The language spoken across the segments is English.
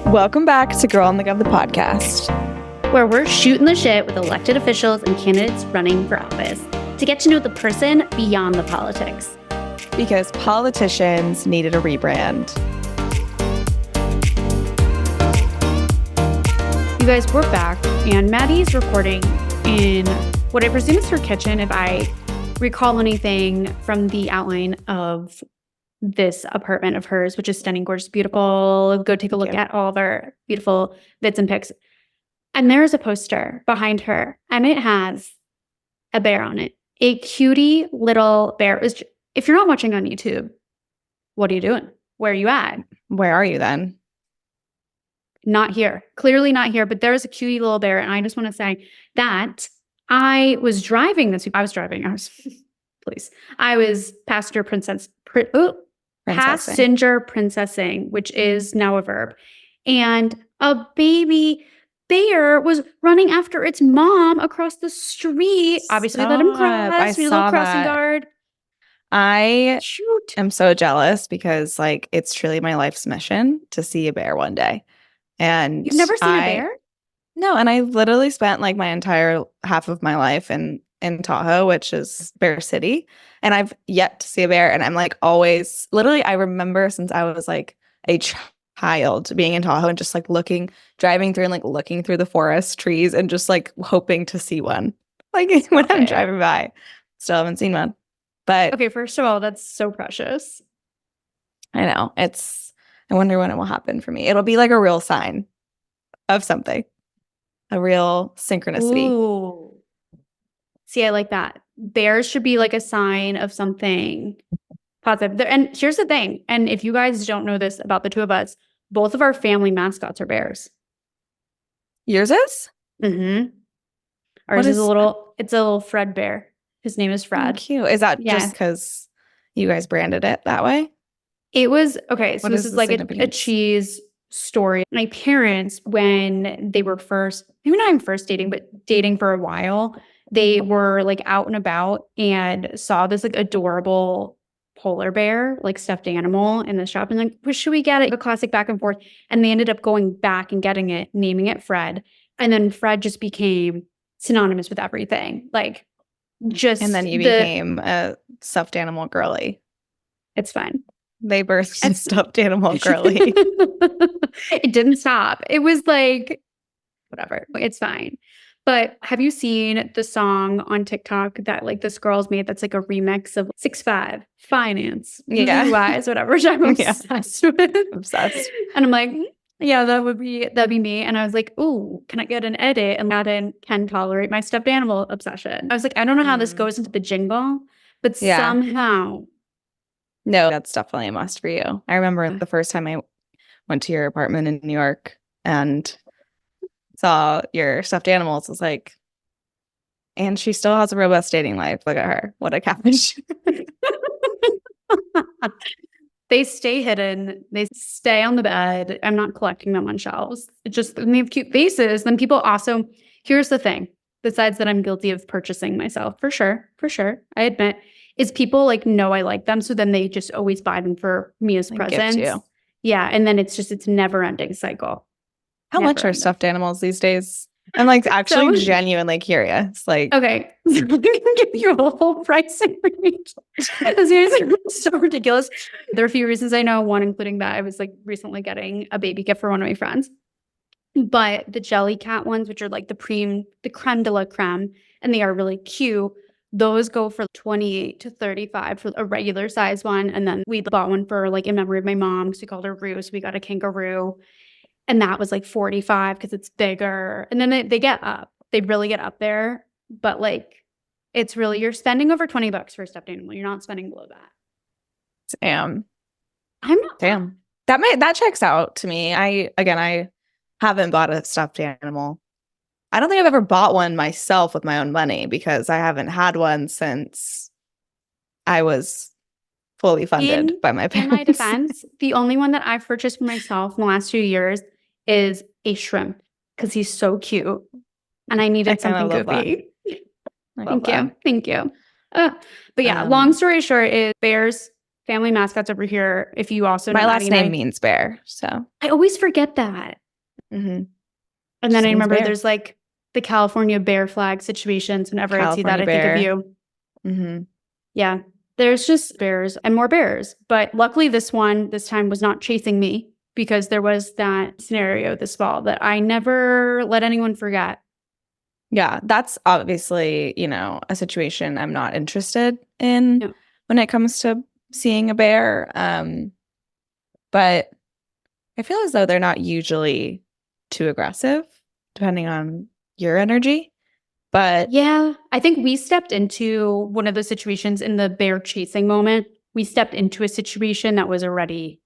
Welcome back to Girl on the Gov, the podcast, where we're shooting the shit with elected officials and candidates running for office to get to know the person beyond the politics. Because politicians needed a rebrand. You guys, we're back, and Maddie's recording in what I presume is her kitchen, if I recall anything from the outline of this apartment of hers, which is stunning, gorgeous, beautiful. Go take a look at all of our beautiful vids and pics. And there's a poster behind her, and it has a bear on it. A cutie little bear. If you're not watching on YouTube, what are you doing? Where are you at? Where are you then? Not here. Clearly not here, but there's a cutie little bear. And I just want to say that I was driving this. I was passenger princessing, which is now a verb. And a baby bear was running after its mom across the street. Obviously, let him cross. I saw crossing that. Guard. I am so jealous because, like, it's truly my life's mission to see a bear one day. And you've never seen a bear? No, and I literally spent like my entire half of my life in Tahoe, which is Bear City, and I've yet to see a bear. And I'm like always, literally, I remember since I was like a child being in Tahoe and just like driving through and like looking through the forest trees and just like hoping to see one. Like when I'm driving by, still haven't seen one. But okay, first of all, that's so precious. I know. I wonder when it will happen for me. It'll be like a real sign of something, a real synchronicity. Ooh. See, I like that. Bears should be like a sign of something positive. And here's the thing. And if you guys don't know this about the two of us, both of our family mascots are bears. Yours is? Mm-hmm. Ours is it's a little Fred bear. His name is Fred. Oh, cute. Is that just because you guys branded it that way? It was, okay, so this is like a cheese story. My parents, when they were maybe not even first dating, but dating for a while, they were like out and about and saw this like adorable polar bear, like stuffed animal in the shop. And like, should we get it? A classic back and forth. And they ended up going back and getting it, naming it Fred. And then Fred just became synonymous with everything. Like and then you became a stuffed animal girly. It's fine. They birthed a stuffed animal girly. It didn't stop. It was like, whatever. It's fine. But have you seen the song on TikTok that like this girl's made that's like a remix of 6'5", Finance, Blue Eyes, whatever, which I'm obsessed with. Obsessed. And I'm like, yeah, that'd be me. And I was like, ooh, can I get an edit? And Aladdin can tolerate my stuffed animal obsession. I was like, I don't know how this goes into the jingle, but somehow. No, that's definitely a must for you. I remember the first time I went to your apartment in New York and saw your stuffed animals. I was like, and she still has a robust dating life. Look at her. What a catfish. They stay hidden. They stay on the bed. I'm not collecting them on shelves. It's just when they have cute faces. Then people also, here's the thing, besides that I'm guilty of purchasing myself, for sure, I admit, is people like know I like them. So then they just always buy them for me as presents. Yeah. And then it's never ending cycle. How much are stuffed animals these days? I'm like actually genuinely curious. Like, okay, so I'm gonna give you a whole pricing range. It's so ridiculous. There are a few reasons I know. One, including that I was like recently getting a baby gift for one of my friends. But the jelly cat ones, which are like the creme de la creme, and they are really cute. Those go for $28 to $35 for a regular size one. And then we bought one for like in memory of my mom because we called her Roo. So we got a kangaroo. And that was like $45 because it's bigger. And then they get up. They really get up there. But like, it's really, you're spending over $20 for a stuffed animal. You're not spending below that. Damn. I'm not. Damn. That checks out to me. I haven't bought a stuffed animal. I don't think I've ever bought one myself with my own money because I haven't had one since I was fully funded by my parents. In my defense, the only one that I've purchased for myself in the last few years is a shrimp because he's so cute and I needed something goofy. Thank you. But yeah, long story short is bears family mascots over here. If you also My know last Maddie name means bear, so. I always forget that. Mm-hmm. And then I remember bear. there's like the California bear flag situations. Whenever I see that, I think of you. Mm-hmm. Yeah. There's just bears and more bears. But luckily this time was not chasing me, because there was that scenario this fall that I never let anyone forget. Yeah, that's obviously, a situation I'm not interested in when it comes to seeing a bear. But I feel as though they're not usually too aggressive, depending on your energy. But yeah, I think we stepped into one of those situations in the bear chasing moment. We stepped into a situation that was already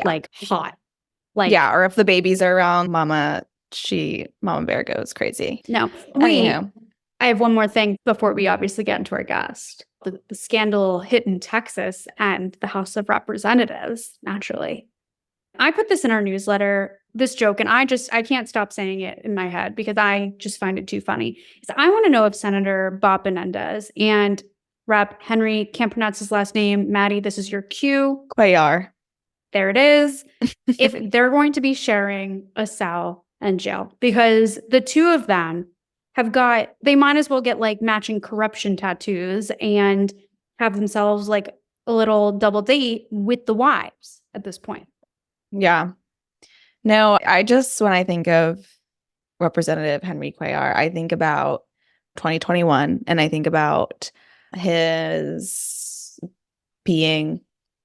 like hot. Like, yeah, or if the babies are around, Mama Bear goes crazy. No, Anyhow. I have one more thing before we obviously get into our guest. The scandal hit in Texas and the House of Representatives, naturally. I put this in our newsletter, this joke, and I can't stop saying it in my head because I just find it too funny. I want to know if Senator Bob Menendez and Rep. Henry, can't pronounce his last name, Maddie, this is your cue. Cuellar. There it is. If they're going to be sharing a cell in jail, because the two of them they might as well get like matching corruption tattoos and have themselves like a little double date with the wives at this point. Yeah. No, when I think of Representative Henry Cuellar, I think about 2021, and I think about his being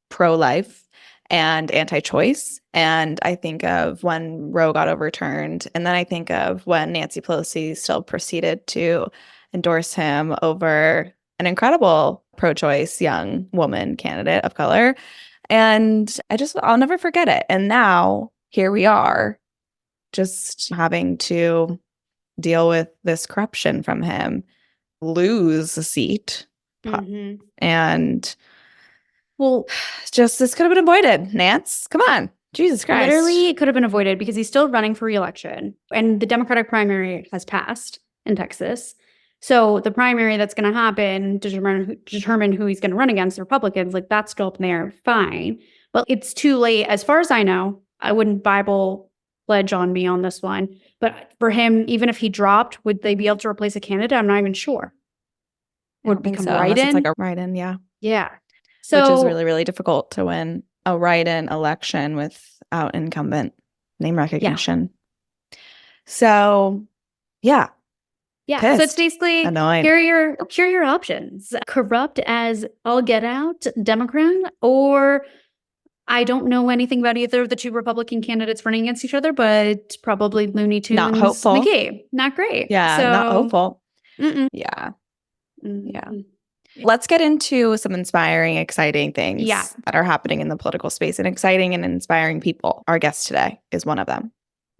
pro-life and anti-choice. And I think of when Roe got overturned. And then I think of when Nancy Pelosi still proceeded to endorse him over an incredible pro-choice young woman candidate of color. And I'll never forget it. And now here we are, just having to deal with this corruption from him, lose a seat. Mm-hmm. And this could have been avoided, Nance. Come on. Jesus Christ. Literally, it could have been avoided because he's still running for re-election. And the Democratic primary has passed in Texas. So the primary that's going to happen, determine who he's going to run against, the Republicans, like that's still up in there. Fine. But it's too late. As far as I know, I wouldn't Bible pledge on me on this one. But for him, even if he dropped, would they be able to replace a candidate? I'm not even sure. Would become write-in? It's like a write-in, yeah. Yeah. Which is really, really difficult to win a write-in election without incumbent name recognition. Yeah. So, yeah. Yeah. Pissed. So it's basically annoyed. Here are your options. Corrupt as all get out, Democrat, or I don't know anything about either of the two Republican candidates running against each other, but probably Looney Tunes. Not hopeful. McGee. Not great. Yeah, so, not hopeful. Mm-mm. Yeah. Mm-hmm. Yeah. Let's get into some inspiring, exciting things that are happening in the political space, and exciting and inspiring people. Our guest today is one of them.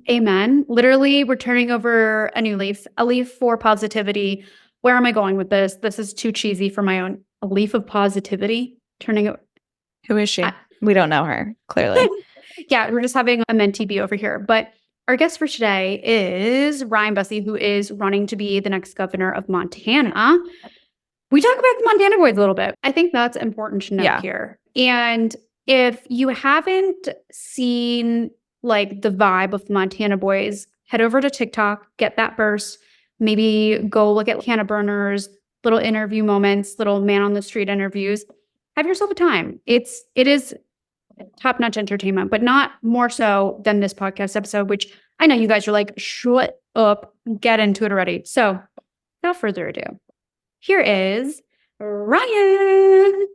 Amen. Literally, we're turning over a new leaf, a leaf for positivity. Where am I going with this? This is too cheesy for my own. A leaf of positivity. Who is she? We don't know her, clearly. Yeah, we're just having a mentee be over here. But our guest for today is Ryan Busse, who is running to be the next governor of Montana. We talk about the Montana Boyz a little bit. I think that's important to note here. And if you haven't seen like the vibe of the Montana Boyz, head over to TikTok, get that burst. Maybe go look at Hannah Burner's little interview moments, little man on the street interviews. Have yourself a time. It is top-notch entertainment, but not more so than this podcast episode, which I know you guys are like, shut up, get into it already. So without further ado, here is Ryan.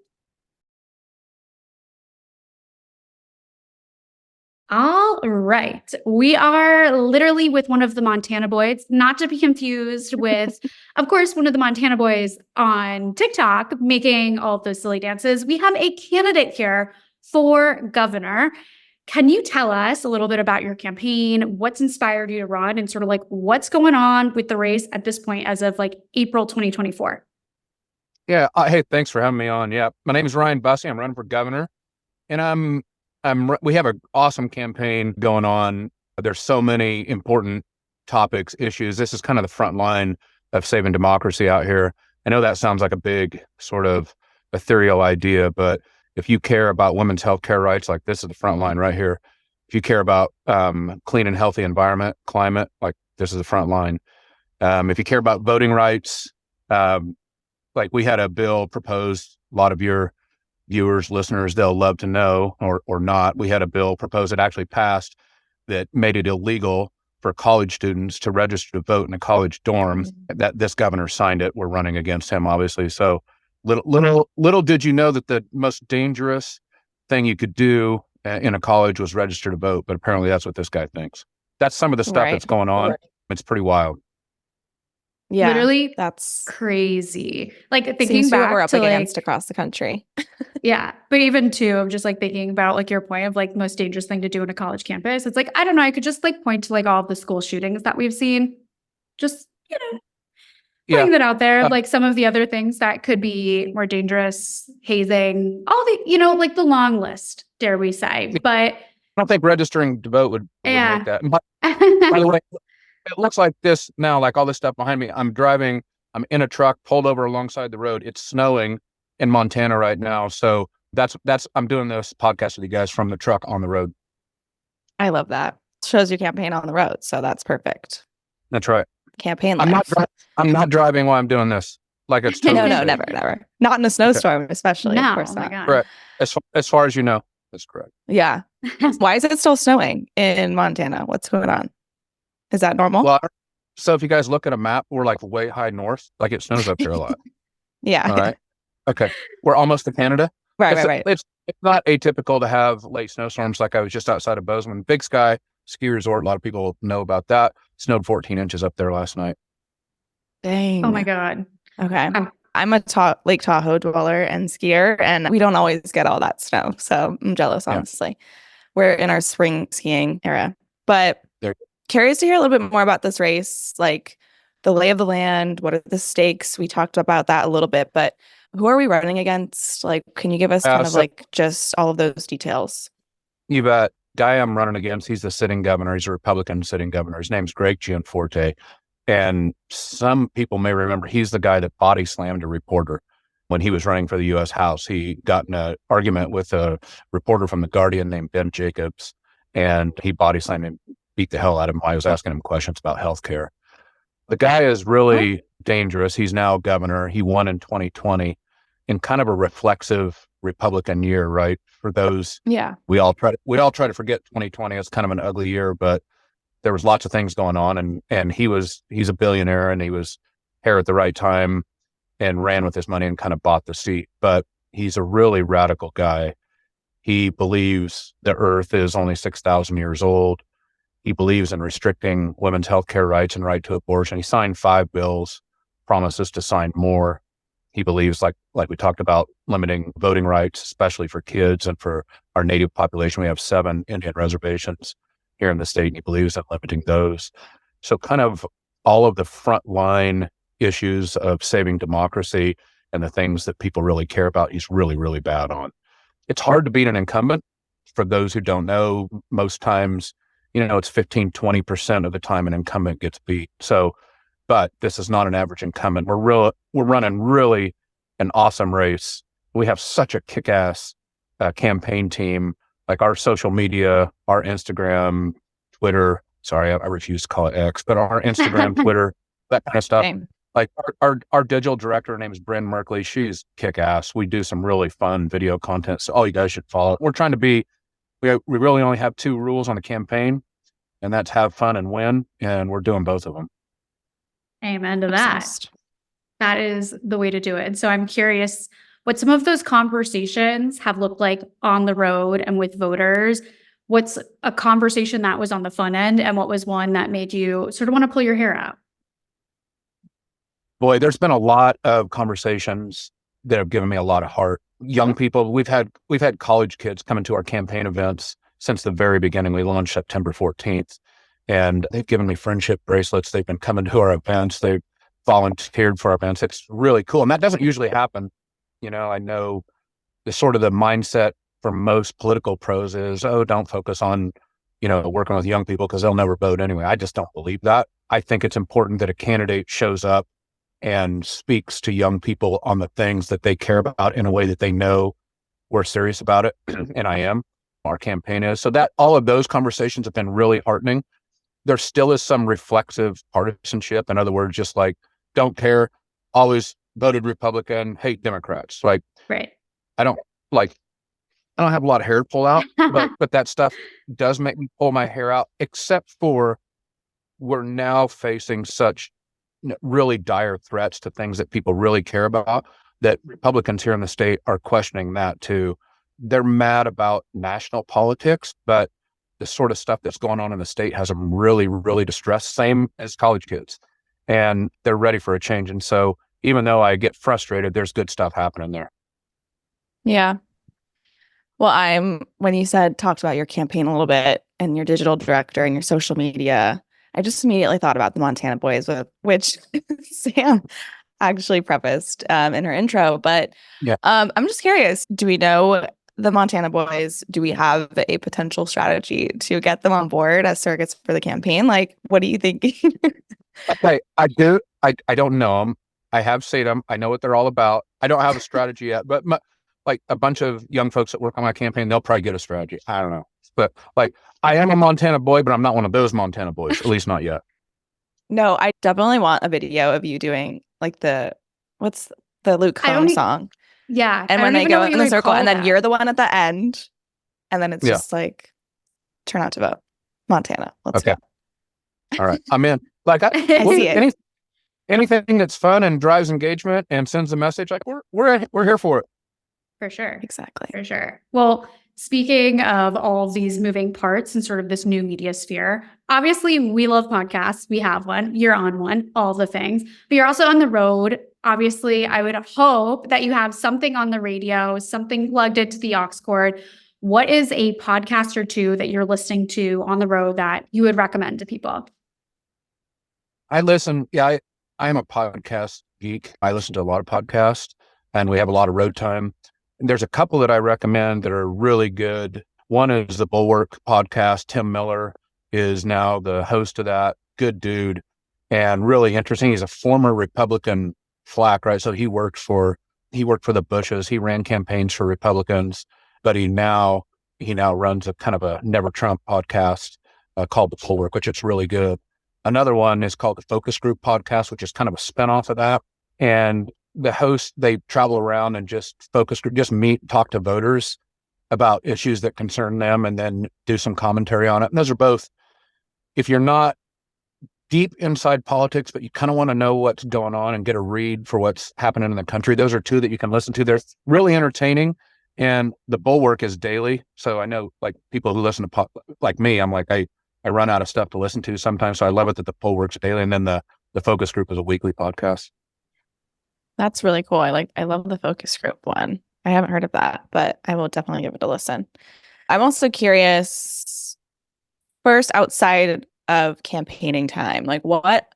All right. We are literally with one of the Montana Boyz, not to be confused with, of course, one of the Montana Boyz on TikTok making all of those silly dances. We have a candidate here for governor. Can you tell us a little bit about your campaign, what's inspired you to run, and sort of like what's going on with the race at this point as of like April 2024? Yeah. Hey, thanks for having me on. Yeah. My name is Ryan Busse. I'm running for governor, and we have an awesome campaign going on. There's so many important topics, issues. This is kind of the front line of saving democracy out here. I know that sounds like a big sort of ethereal idea, but If you care about women's healthcare rights, like this is the front line right here. If you care about clean and healthy environment, climate, like this is the front line. If you care about voting rights, like we had a bill proposed, a lot of your viewers, listeners, they'll love to know or not. We had a bill proposed that actually passed that made it illegal for college students to register to vote in a college dorm. That this governor signed it. We're running against him, obviously. So little did you know that the most dangerous thing you could do in a college was register to vote. But apparently that's what this guy thinks. That's some of the stuff that's going on. It's pretty wild. Yeah, literally that's crazy. Like seems thinking to be back what we're up to against across the country. yeah, but even too, I'm just like thinking about like your point of like most dangerous thing to do in a college campus. It's like, I don't know, I could just like point to like all of the school shootings that we've seen. Just, putting that out there, like some of the other things that could be more dangerous, hazing, all the, like the long list, dare we say. But I don't think registering to vote would make that. By the way, it looks like this now, like all this stuff behind me. I'm in a truck pulled over alongside the road. It's snowing in Montana right now. So I'm doing this podcast with you guys from the truck on the road. I love that. Shows you campaign on the road. So that's perfect. That's right. Campaign I'm life. not driving while I'm doing this. Like it's totally No, safe. never. Not in a snowstorm, especially. no, Of course oh my not. God. Correct. As far as you know, that's correct. Yeah. Why is it still snowing in Montana? What's going on? Is that normal? Well, so if you guys look at a map, we're like way high north. Like it snows up here a lot. Yeah. All right. Okay. We're almost to Canada. Right. It's not atypical to have late snowstorms. Like I was just outside of Bozeman, Big Sky ski resort. A lot of people know about that. Snowed 14 inches up there last night. Dang. Oh my God. Okay. I'm a Lake Tahoe dweller and skier, and we don't always get all that snow. So I'm jealous, honestly. We're in our spring skiing era. But curious to hear a little bit more about this race, like the lay of the land. What are the stakes? We talked about that a little bit, but who are we running against? Like, can you give us kind of like just all of those details? You bet. Guy I'm running against, he's the sitting governor. He's a Republican sitting governor. His name's Greg Gianforte. And some people may remember he's the guy that body slammed a reporter when he was running for the U.S. House. He got in an argument with a reporter from The Guardian named Ben Jacobs, and he body slammed him, beat the hell out of him while I was asking him questions about healthcare. The guy is really dangerous. He's now governor. He won in 2020 in kind of a reflexive Republican year, right? For those, we all try to forget 2020. It's kind of an ugly year, but there was lots of things going on, and he's a billionaire, and he was here at the right time and ran with his money and kind of bought the seat. But he's a really radical guy. He believes the earth is only 6,000 years old. He believes in restricting women's healthcare rights and right to abortion. He signed 5 bills, promises to sign more. He believes, like we talked about, limiting voting rights, especially for kids and for our native population. We have 7 Indian reservations here in the state, and he believes in limiting those. So kind of all of the frontline issues of saving democracy and the things that people really care about, he's really, really bad on. It's hard to beat an incumbent. For those who don't know, most times, it's 15-20% of the time an incumbent gets beat. So, but this is not an average incumbent. We're running really an awesome race. We have such a kick-ass campaign team. Like our social media, our Instagram, Twitter, sorry, I refuse to call it X, but our Instagram, Twitter, that kind of stuff. Same. Like our digital director, her name is Bryn Merkley. She's kick-ass. We do some really fun video content. So all you guys should follow. We're trying to be, we really only have 2 rules on the campaign, and that's have fun and win. And we're doing both of them. Amen to that. That is the way to do it. And so I'm curious what some of those conversations have looked like on the road and with voters. What's a conversation that was on the fun end, and what was one that made you sort of want to pull your hair out? Boy, there's been a lot of conversations that have given me a lot of heart. Young people, we've had college kids come into our campaign events since the very beginning. We launched September 14th, and they've given me friendship bracelets. They've been coming to our events. They've volunteered for our events. It's really cool. And that doesn't usually happen. I know the sort of the mindset for most political pros is, don't focus on, working with young people because they'll never vote anyway. I just don't believe that. I think it's important that a candidate shows up and speaks to young people on the things that they care about in a way that they know we're serious about it, and I am. Our campaign is. So that all of those conversations have been really heartening. There still is some reflexive partisanship. In other words, just like, don't care, always voted Republican, hate Democrats. Like, Right. I don't have a lot of hair to pull out, but that stuff does make me pull my hair out, except for we're now facing such really dire threats to things that people really care about, that Republicans here in the state are questioning that too. They're mad about national politics, but the sort of stuff that's going on in the state has them really, really distressed, same as college kids. And they're ready for a change. And so even though I get frustrated, there's good stuff happening there. Yeah. Well, when you talked about your campaign a little bit and your digital director and your social media, I just immediately thought about the Montana Boyz, which Sam actually prefaced in her intro. But yeah, I'm just curious, do we know the Montana Boyz? Do we have a potential strategy to get them on board as surrogates for the campaign? Like, what do you think? Okay, I do. I don't know them. I have seen them. I know what they're all about. I don't have a strategy yet, but like a bunch of young folks that work on my campaign, they'll probably get a strategy. I don't know. But like, I am a Montana boy, but I'm not one of those Montana boys, at least not yet. No, I definitely want a video of you doing like what's the Luke Combs song? Yeah. And when they go in the circle and then you're the one at the end, and then it's just like, turn out to vote. Montana. Let's go. All right. I'm in. Like, anything that's fun and drives engagement and sends a message, like we're here for it. For sure. Exactly. For sure. Well, speaking of all these moving parts and sort of this new media sphere, obviously we love podcasts. We have one. You're on one, all the things. But you're also on the road. Obviously, I would hope that you have something on the radio, something plugged into the aux cord. What is a podcast or two that you're listening to on the road that you would recommend to people? I listen. Yeah, I am a podcast geek. I listen to a lot of podcasts, and we have a lot of road time. And there's a couple that I recommend that are really good. One is the Bulwark podcast. Tim Miller is now the host of that. Good dude and really interesting. He's a former Republican flack, right? So he worked for the Bushes. He ran campaigns for Republicans, but he now runs a kind of a Never Trump podcast called the Bulwark, which is really good. Another one is called the Focus Group podcast, which is kind of a spinoff of that. And the hosts, they travel around and just meet, talk to voters about issues that concern them, and then do some commentary on it. And those are both, if you're not deep inside politics, but you kind of want to know what's going on and get a read for what's happening in the country, those are two that you can listen to. They're really entertaining. And the Bulwark is daily. So I know like people who listen to like me, I'm like, I run out of stuff to listen to sometimes. So I love it that the Bulwark's daily. And then the Focus Group is a weekly podcast. That's really cool. I love the Focus Group one. I haven't heard of that, but I will definitely give it a listen. I'm also curious, first, outside of campaigning time, like what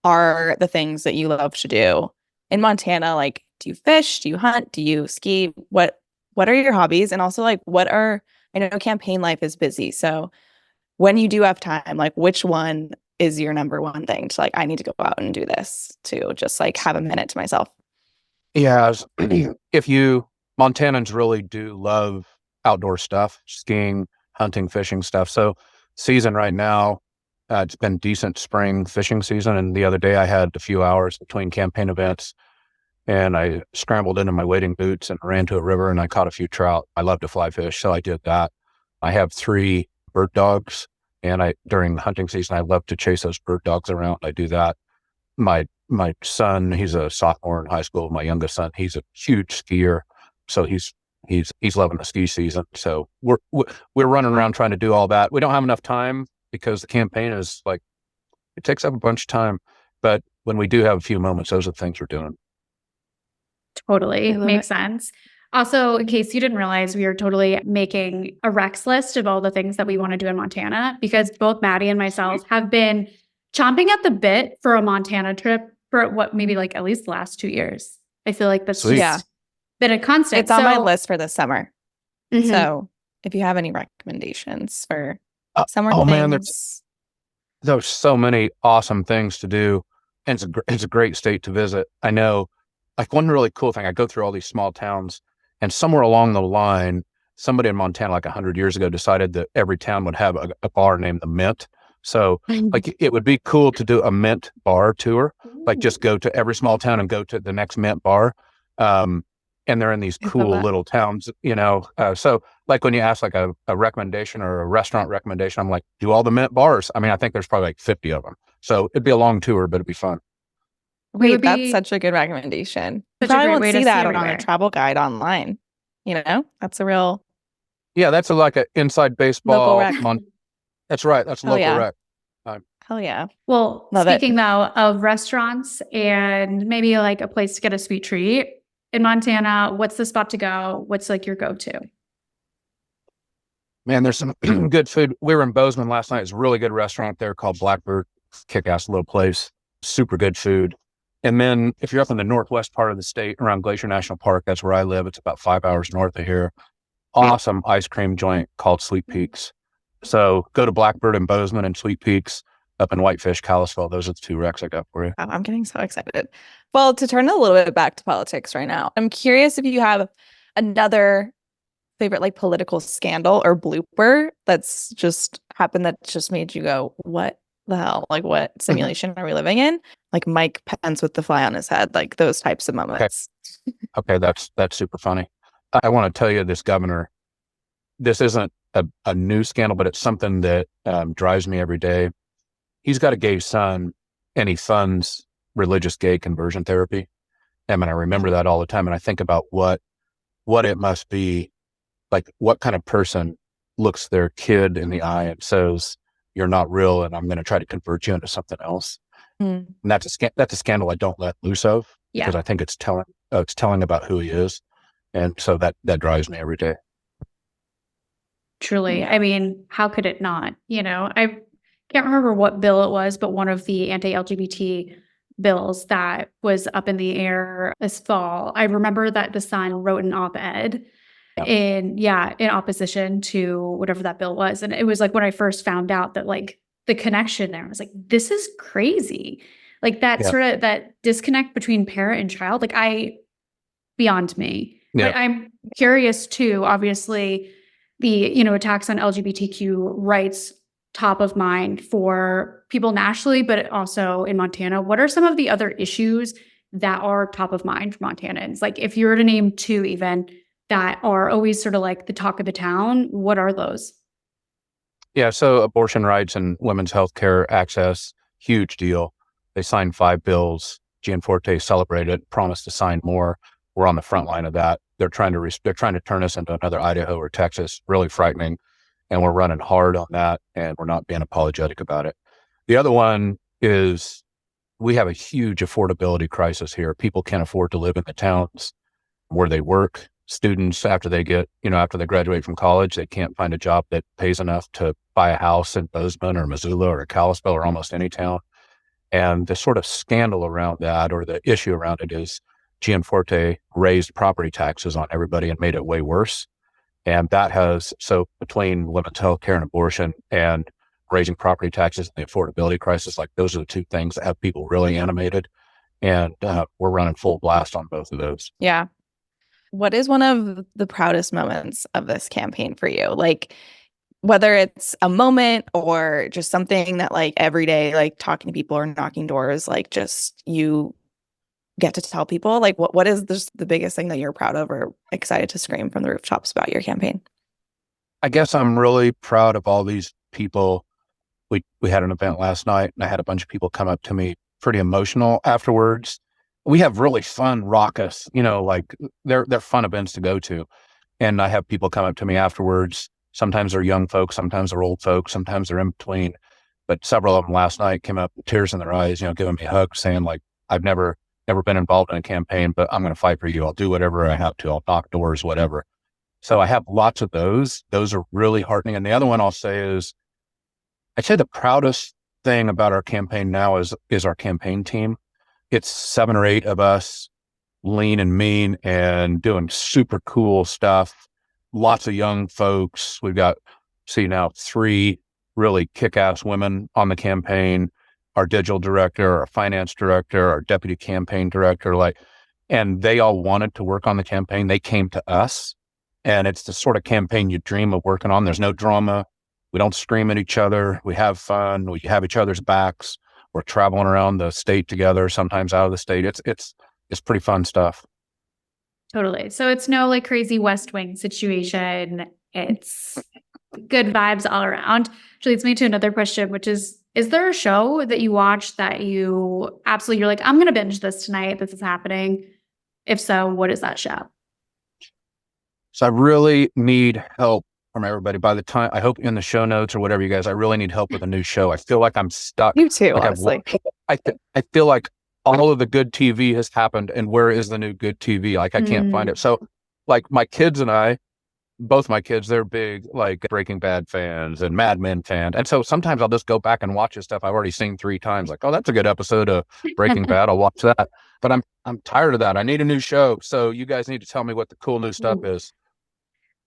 are the things that you love to do in Montana? Like, do you fish? Do you hunt? Do you ski? What are your hobbies? And also like, I know campaign life is busy. So when you do have time, like which one is your number one thing to like, I need to go out and do this to just like have a minute to myself? Yeah. Montanans really do love outdoor stuff, skiing, hunting, fishing stuff. So season right now, it's been decent spring fishing season. And the other day I had a few hours between campaign events and I scrambled into my wading boots and ran to a river and I caught a few trout. I love to fly fish. So I did that. I have 3 bird dogs, and during the hunting season, I love to chase those bird dogs around. I do that. My son, he's a sophomore in high school. My youngest son, he's a huge skier. So he's loving the ski season. So we're running around trying to do all that. We don't have enough time because the campaign is like, it takes up a bunch of time. But when we do have a few moments, those are the things we're doing. Totally. Makes sense. Also, in case you didn't realize, we are totally making a Rex list of all the things that we want to do in Montana, because both Maddie and myself have been chomping at the bit for a Montana trip for maybe like at least the last 2 years. I feel like that's just been a constant. It's on my list for this summer. Mm-hmm. So if you have any recommendations for summer things. Man, there's so many awesome things to do. And it's a great state to visit. I know, like one really cool thing, I go through all these small towns And somewhere along the line, somebody in Montana, like 100 years ago, decided that every town would have a bar named the Mint. So like it would be cool to do a Mint bar tour, like just go to every small town and go to the next Mint bar. And they're in these cool little towns, so like when you ask like a recommendation or a restaurant recommendation, I'm like, do all the Mint bars. I mean, I think there's probably like 50 of them. So it'd be a long tour, but it'd be fun. Wait, that's such a good recommendation. You probably won't see that on a travel guide online. That's a real. Yeah, that's like an inside baseball. That's right. That's local rec. Hell yeah. Well, speaking though of restaurants and maybe like a place to get a sweet treat in Montana, what's the spot to go? What's like your go-to? Man, there's some good food. We were in Bozeman last night. It's a really good restaurant there called Blackbird. Kick-ass little place. Super good food. And then if you're up in the northwest part of the state around Glacier National Park, that's where I live. It's about 5 hours north of here. Awesome ice cream joint called Sweet Peaks. So go to Blackbird in Bozeman and Sweet Peaks up in Whitefish, Kalispell. Those are the 2 recs I got for you. I'm getting so excited. Well, to turn a little bit back to politics right now, I'm curious if you have another favorite like political scandal or blooper that's just happened that just made you go, what the hell? Like, what simulation are we living in? Like Mike Pence with the fly on his head, like those types of moments. Okay, that's super funny. I want to tell you, this governor, this isn't a new scandal, but it's something that drives me every day. He's got a gay son, and he funds religious gay conversion therapy. I mean, I remember that all the time, and I think about what it must be, like what kind of person looks their kid in the eye and says, "You're not real, and I'm going to try to convert you into something else." And that's a scandal I don't let loose of, because I think it's telling about who he is, and so that drives me every day. Truly, I mean, how could it not? I can't remember what bill it was, but one of the anti-LGBT bills that was up in the air this fall. I remember that the Sun wrote an op-ed in opposition to whatever that bill was. And it was like when I first found out that like the connection there, I was like, this is crazy. Like that sort of that disconnect between parent and child, beyond me. Yeah. But I'm curious too, obviously the, attacks on LGBTQ rights top of mind for people nationally, but also in Montana. What are some of the other issues that are top of mind for Montanans? Like if you were to name 2 even that are always sort of like the talk of the town, what are those? Yeah, so abortion rights and women's health care access, huge deal. They signed 5 bills. Gianforte celebrated, promised to sign more. We're on the front line of that. They're trying to turn us into another Idaho or Texas, really frightening. And we're running hard on that, and we're not being apologetic about it. The other one is we have a huge affordability crisis here. People can't afford to live in the towns where they work. Students, after they graduate from college, they can't find a job that pays enough to buy a house in Bozeman or Missoula or Kalispell or almost any town. And the sort of scandal around that, or the issue around it, is Gianforte raised property taxes on everybody and made it way worse. And that so between women's health care and abortion and raising property taxes and the affordability crisis, like those are the 2 things that have people really animated. And we're running full blast on both of those. Yeah. What is one of the proudest moments of this campaign for you? Like, whether it's a moment or just something that like every day, like talking to people or knocking doors, like just you get to tell people, like what is the biggest thing that you're proud of or excited to scream from the rooftops about your campaign? I guess I'm really proud of all these people. We had an event last night, and I had a bunch of people come up to me pretty emotional afterwards. We have really fun, raucous, like they're fun events to go to. And I have people come up to me afterwards. Sometimes they're young folks, sometimes they're old folks, sometimes they're in between. But several of them last night came up with tears in their eyes, giving me hugs, saying like, I've never been involved in a campaign, but I'm going to fight for you. I'll do whatever I have to. I'll knock doors, whatever. So I have lots of those. Those are really heartening. And the other one I'll say is, I'd say the proudest thing about our campaign now is our campaign team. It's 7 or 8 of us, lean and mean and doing super cool stuff. Lots of young folks. We've got, 3 really kick-ass women on the campaign. Our digital director, our finance director, our deputy campaign director. Like, and they all wanted to work on the campaign. They came to us, and it's the sort of campaign you dream of working on. There's no drama. We don't scream at each other. We have fun. We have each other's backs. We're traveling around the state together, sometimes out of the state. It's pretty fun stuff. Totally. So it's no like crazy West Wing situation. It's good vibes all around. Which leads me to another question, which is there a show that you watch that you absolutely, you're like, I'm going to binge this tonight. This is happening. If so, what is that show? So I really need help from everybody. By the time, I hope in the show notes or whatever, you guys, I really need help with a new show. I feel like I'm stuck. You too, like honestly. I feel like all of the good TV has happened, and where is the new good TV? Like I can't find it. So like my kids and I, both my kids, they're big like Breaking Bad fans and Mad Men fans. And so sometimes I'll just go back and watch the stuff I've already seen 3 times. Like, oh, that's a good episode of Breaking Bad. I'll watch that. But I'm tired of that. I need a new show. So you guys need to tell me what the cool new stuff is.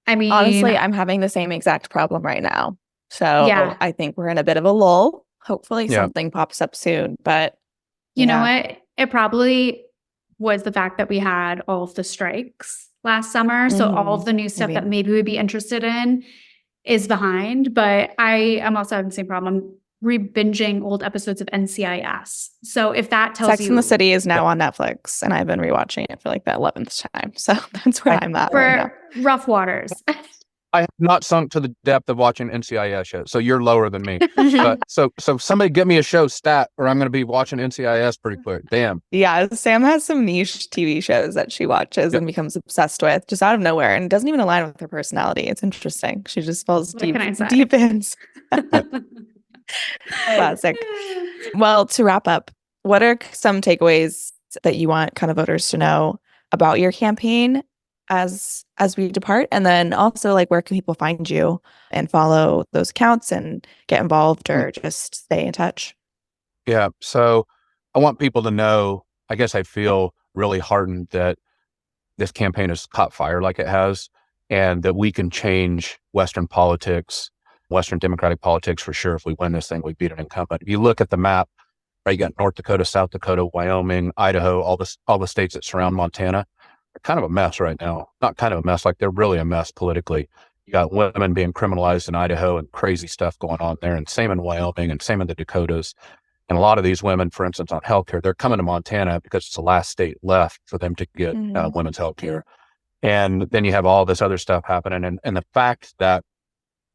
I mean, Honestly, I'm having the same exact problem right now. So Yeah. I think we're in a bit of a lull. Hopefully something pops up soon. But you know what? It probably was the fact that we had all of the strikes last summer. So all of the new stuff that maybe we'd be interested in is behind. But I am also having the same problem. I'm re-binging old episodes of NCIS. So if that tells Sex you and the City is now on Netflix, and I've been rewatching it for like the 11th time. So that's where I'm at right now. for rough waters. I have not sunk to the depth of watching NCIS yet, so you're lower than me. But so somebody get me a show stat, or I'm going to be watching NCIS pretty quick. Damn. Yeah, Sam has some niche TV shows that she watches and becomes obsessed with just out of nowhere, and it doesn't even align with her personality. It's interesting. She just falls What can I say? deep in. Classic. Well, to wrap up, what are some takeaways that you want kind of voters to know about your campaign as we depart? And then also, like, where can people find you and follow those accounts and get involved or just stay in touch? Yeah. So I want people to know, I guess I feel really heartened that this campaign has caught fire like it has, and that we can change Western politics, Western Democratic politics for sure. If we win this thing, we beat an incumbent. If you look at the map, right, you got North Dakota, South Dakota, Wyoming, Idaho, all the states that surround Montana. They're kind of a mess right now. Not kind of a mess, like they're really a mess politically. You got women being criminalized in Idaho and crazy stuff going on there, and same in Wyoming and same in the Dakotas. And a lot of these women, for instance, on healthcare, they're coming to Montana because it's the last state left for them to get women's healthcare. And then you have all this other stuff happening. And the fact that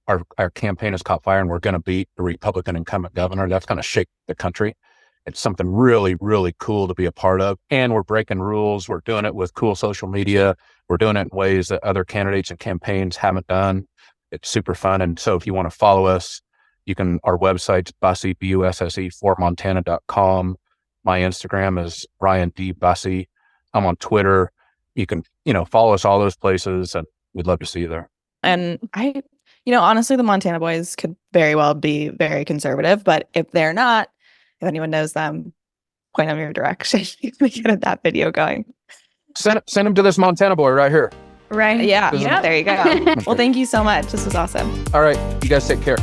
our campaign has caught fire and we're going to beat the Republican incumbent governor, that's going to shake the country. It's something really, really cool to be a part of. And we're breaking rules. We're doing it with cool social media. We're doing it in ways that other candidates and campaigns haven't done. It's super fun. And so if you want to follow us, you can, our website's Busse, Busse, for Montana.com. My Instagram is Ryan D. Busse. I'm on Twitter. You can, follow us all those places, and we'd love to see you there. And honestly, the Montana Boyz could very well be very conservative, but if they're not, if anyone knows them, point them your direction. You can get that video going. Send them to this Montana boy right here. Right. Yeah. There you go. Well, thank you so much. This was awesome. All right. You guys take care.